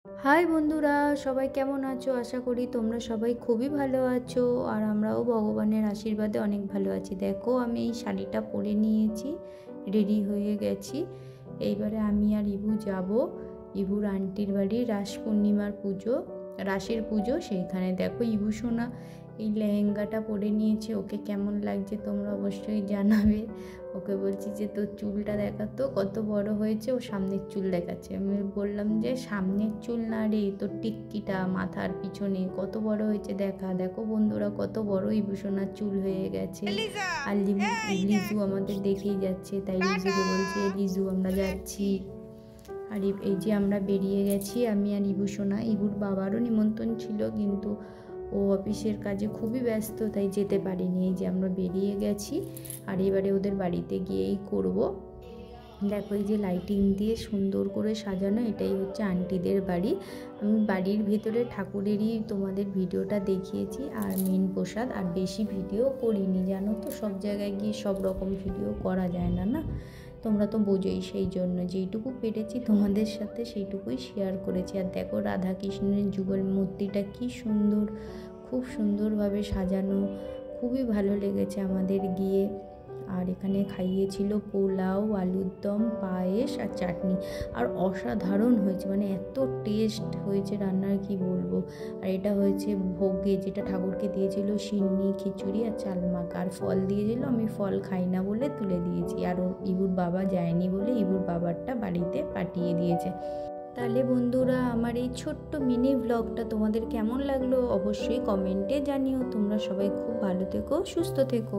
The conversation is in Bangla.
হাই বন্ধুরা, সবাই কেমন আছো? আশা করি তোমরা সবাই খুবই ভালো আছো। আর আমরাও ভগবানের আশীর্বাদে অনেক ভালো আছি। দেখো, আমি এই শাড়িটা পরে নিয়েছি, রেডি হয়ে গেছি। এইবারে আমি আর ইভু যাব ইভুর আন্টির বাড়ি। রাস পূর্ণিমার পুজো, রাসের পুজো, সেইখানে। দেখো, ইভু সোনা এই লেহেঙ্গাটা পরে নিয়েছে। ওকে কেমন লাগছে তোমরা অবশ্যই জানাবে। ওকে বলছি যে তোর চুলটা দেখাতো কত বড় হয়েছে। ও সামনের চুল দেখাচ্ছে। আমি বললাম যে সামনের চুল না রে, তোর টিক্কিটা মাথার পিছনে কত বড় হয়েছে দেখা। দেখো বন্ধুরা, কত বড় ইভূষণার চুল হয়ে গেছে। আর লিজু আমাদের দেখেই যাচ্ছে, তাই লিজুকে বলছে লিজু আমরা যাচ্ছি। আর এই যে আমরা বেরিয়ে গেছি, আমি আর ইভূষণা। ইভুর বাবারও নিমন্ত্রণ ছিল, কিন্তু ও অফিসের কাজে খুবই ব্যস্ত, তাই যেতে পারিনি। এই যে আমরা বেরিয়ে গেছি, আর এবারে ওদের বাড়িতে গিয়েই করব। দেখো, এই যে লাইটিং দিয়ে সুন্দর করে সাজানো, এটাই হচ্ছে আন্টিদের বাড়ি। আমি বাড়ির ভেতরে ঠাকুরেরই তোমাদের ভিডিওটা দেখিয়েছি, আর মেন প্রসাদ। আর বেশি ভিডিও করিনি, জানো তো, সব জায়গায় গিয়ে সব রকম ভিডিও করা যায় না, না? তোমরা তো বোঝোই, সেই জন্য যেইটুকু পেরেছি তোমাদের সাথে সেইটুকুই শেয়ার করেছি। আর দেখো, রাধাকৃষ্ণের যুগল মূর্তিটা কি সুন্দর, খুব সুন্দরভাবে সাজানো, খুবই ভালো লেগেছে আমাদের গিয়ে। আর এখানে খাইয়েছিল পোলাও, আলুর দম, পায়েস আর চাটনি। আর অসাধারণ হয়েছে, মানে এত টেস্ট হয়েছে রান্নার, কি বলবো। আর এটা হয়েছে ভোগে, যেটা ঠাকুরকে দিয়েছিল সিন্নি, খিচুড়ি আর চালমাক। আর ফল দিয়েছিল, আমি ফল খাই না বলে তুলে দিয়েছি। আর ইবুর বাবা যায়নি বলে ইবুর বাবারটা বাড়িতে পাঠিয়ে দিয়েছে। তাহলে বন্ধুরা, আমার এই ছোট্ট মিনি ব্লগটা তোমাদের কেমন লাগলো অবশ্যই কমেন্টে জানিও। তোমরা সবাই খুব ভালো থেকো, সুস্থ থেকো।